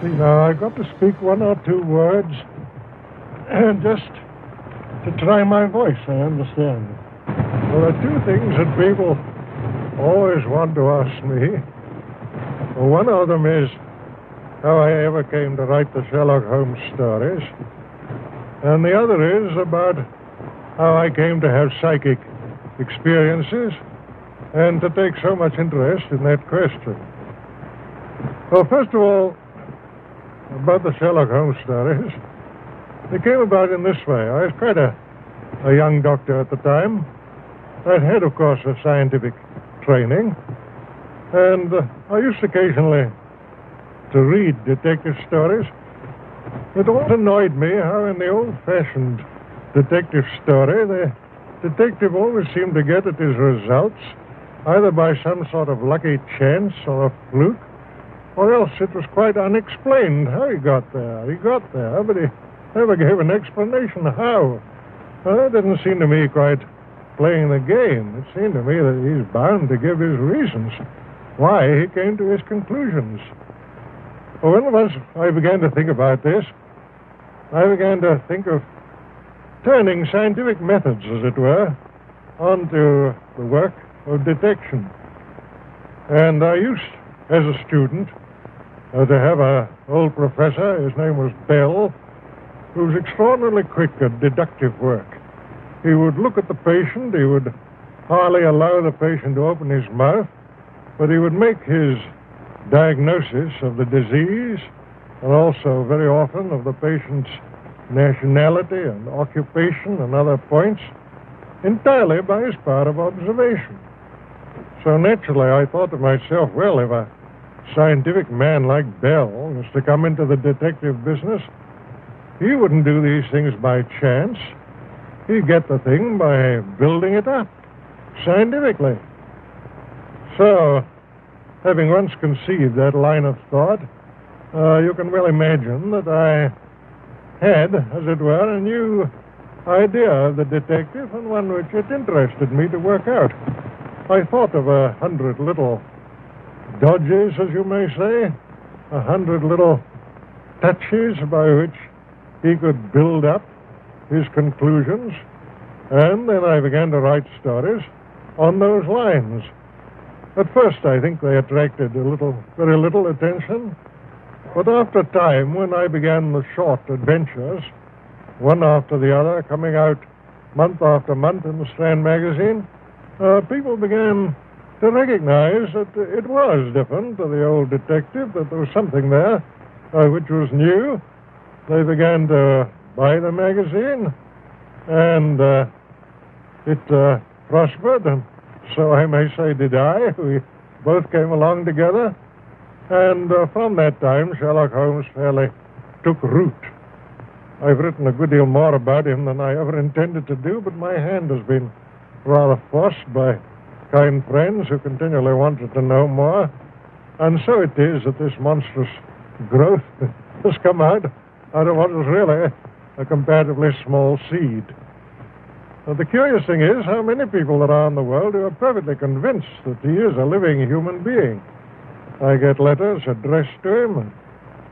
See, now, I've got to speak one or two words, and just to try my voice, I understand. Well, there are two things that people always want to ask me. Well, one of them is how I ever came to write the Sherlock Holmes stories, and the other is about how I came to have psychic experiences and to take so much interest in that question. Well, first of all, about the Sherlock Holmes stories, they came about in this way. I was quite a young doctor at the time. I'd had, of course, a scientific training, and I used occasionally to read detective stories. It always annoyed me how in the old-fashioned detective story, the detective always seemed to get at his results either by some sort of lucky chance or a fluke, or else it was quite unexplained how he got there. He got there, but he never gave an explanation how. Well, that didn't seem to me quite playing the game. It seemed to me that he's bound to give his reasons why he came to his conclusions. Well, once I began to think about this, I began to think of turning scientific methods, as it were, onto the work of detection. And I used, as a student, to have an old professor. His name was Bell, who was extraordinarily quick at deductive work. He would look at the patient. He would hardly allow the patient to open his mouth, but he would make his diagnosis of the disease and also very often of the patient's nationality and occupation and other points entirely by his power of observation. So naturally I thought to myself, well, if a scientific man like Bell was to come into the detective business, he wouldn't do these things by chance. He'd get the thing by building it up scientifically. So, having once conceived that line of thought, you can well imagine that I had, as it were, a new idea of the detective, and one which it interested me to work out. I thought of 100 little dodges, as you may say, 100 little touches by which he could build up his conclusions, and then I began to write stories on those lines. At first, I think they attracted very little attention, but after a time, when I began the short adventures, one after the other, coming out month after month in the Strand magazine, people began to recognize that it was different to the old detective, that there was something there which was new. They began to buy the magazine, and it prospered, and so I may say did I. We both came along together, and from that time, Sherlock Holmes fairly took root. I've written a good deal more about him than I ever intended to do, but my hand has been rather forced by kind friends who continually wanted to know more, and so it is that this monstrous growth has come out of what was really a comparatively small seed. Now, the curious thing is how many people there are in the world who are perfectly convinced that he is a living human being. I get letters addressed to him, and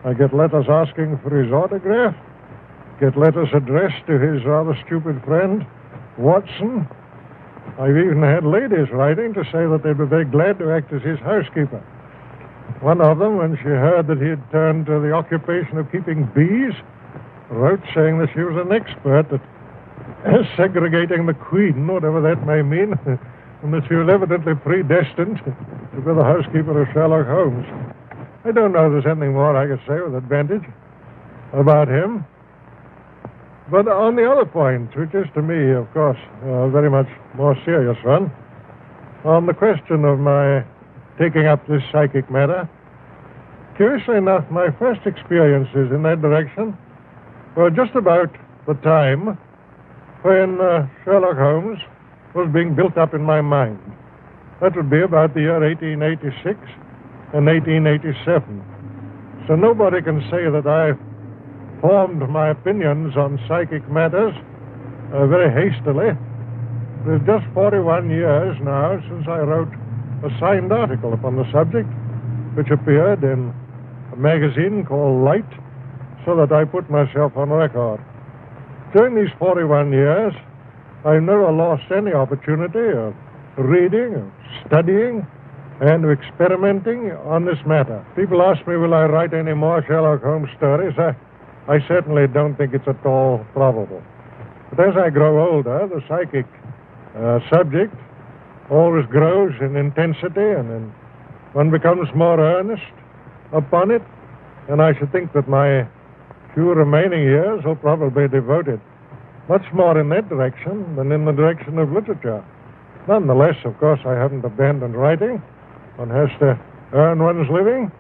I get letters asking for his autograph, get letters addressed to his rather stupid friend, Watson. I've even had ladies writing to say that they'd be very glad to act as his housekeeper. One of them, when she heard that he had turned to the occupation of keeping bees, wrote saying that she was an expert at segregating the queen, whatever that may mean, and that she was evidently predestined to be the housekeeper of Sherlock Holmes. I don't know if there's anything more I could say with advantage about him. But on the other point, which is to me, of course, a very much more serious one, on the question of my taking up this psychic matter, curiously enough, my first experiences in that direction were just about the time when Sherlock Holmes was being built up in my mind. That would be about the year 1886 and 1887. So nobody can say that I formed my opinions on psychic matters very hastily. It is just 41 years now since I wrote a signed article upon the subject, which appeared in magazine called Light, so that I put myself on record. During these 41 years, I've never lost any opportunity of reading, of studying, and of experimenting on this matter. People ask me, will I write any more Sherlock Holmes stories? I certainly don't think it's at all probable. But as I grow older, the psychic subject always grows in intensity, and one becomes more earnest upon it, and I should think that my few remaining years will probably be devoted much more in that direction than in the direction of literature. Nonetheless, of course, I haven't abandoned writing. One has to earn one's living,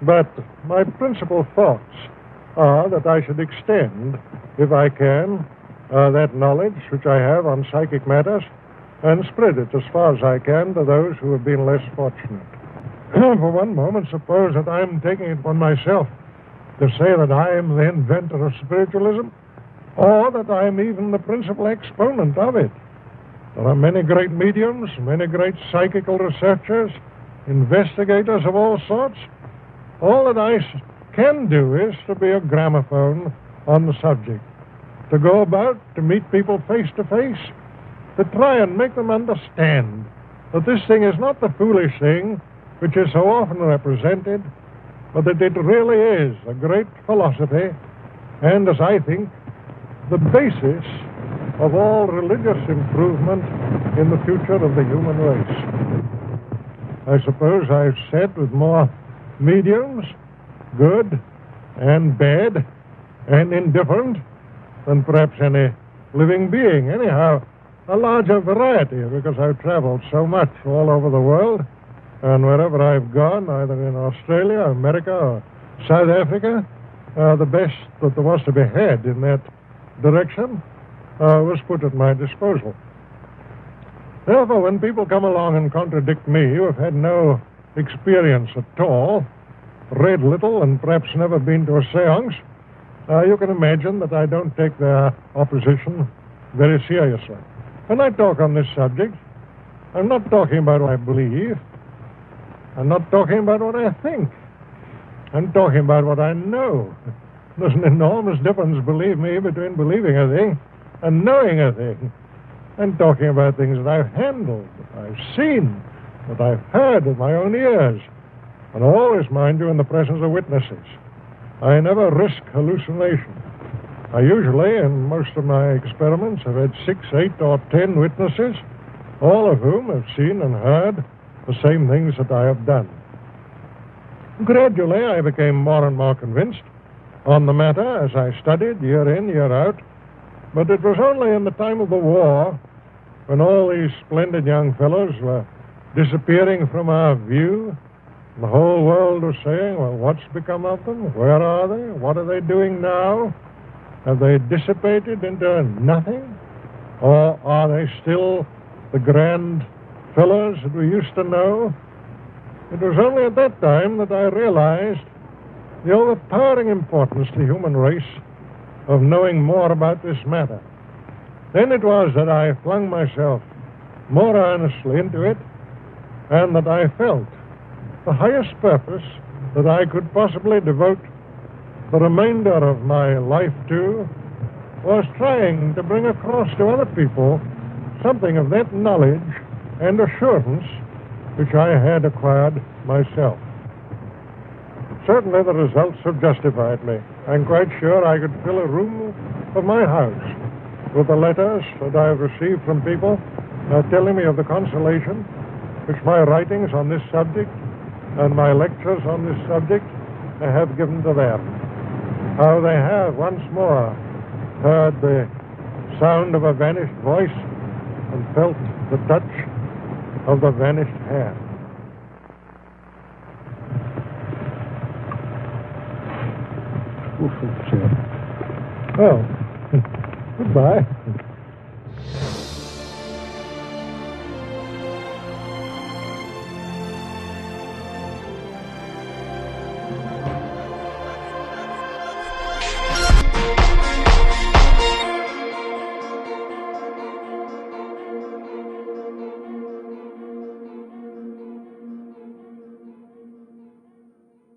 but my principal thoughts are that I should extend, if I can, that knowledge which I have on psychic matters and spread it as far as I can to those who have been less fortunate. For one moment, suppose that I'm taking it upon myself to say that I am the inventor of spiritualism, or that I'm even the principal exponent of it. There are many great mediums, many great psychical researchers, investigators of all sorts. All that I can do is to be a gramophone on the subject, to go about, to meet people face to face, to try and make them understand that this thing is not the foolish thing which is so often represented, but that it really is a great philosophy, and, as I think, the basis of all religious improvement in the future of the human race. I suppose I've said with more mediums, good and bad and indifferent, than perhaps any living being. Anyhow, a larger variety, because I've traveled so much all over the world, and wherever I've gone, either in Australia, America, or South Africa, the best that there was to be had in that direction was put at my disposal. Therefore, when people come along and contradict me, who have had no experience at all, read little, and perhaps never been to a seance, you can imagine that I don't take their opposition very seriously. When I talk on this subject, I'm not talking about what I believe. I'm not talking about what I think. I'm talking about what I know. There's an enormous difference, believe me, between believing a thing and knowing a thing. I'm talking about things that I've handled, that I've seen, that I've heard with my own ears, and always, mind you, in the presence of witnesses. I never risk hallucination. I usually, in most of my experiments, have had 6, 8, or 10 witnesses, all of whom have seen and heard the same things that I have done. Gradually, I became more and more convinced on the matter as I studied year in, year out, but it was only in the time of the war, when all these splendid young fellows were disappearing from our view, the whole world was saying, well, what's become of them? Where are they? What are they doing now? Have they dissipated into nothing? Or are they still the grand fellows that we used to know? It was only at that time that I realized the overpowering importance to the human race of knowing more about this matter. Then it was that I flung myself more earnestly into it, and that I felt the highest purpose that I could possibly devote the remainder of my life to was trying to bring across to other people something of that knowledge and assurance which I had acquired myself. Certainly the results have justified me. I'm quite sure I could fill a room of my house with the letters that I have received from people telling me of the consolation which my writings on this subject and my lectures on this subject have given to them. How they have once more heard the sound of a vanished voice and felt the touch of the vanished hand. Well, goodbye.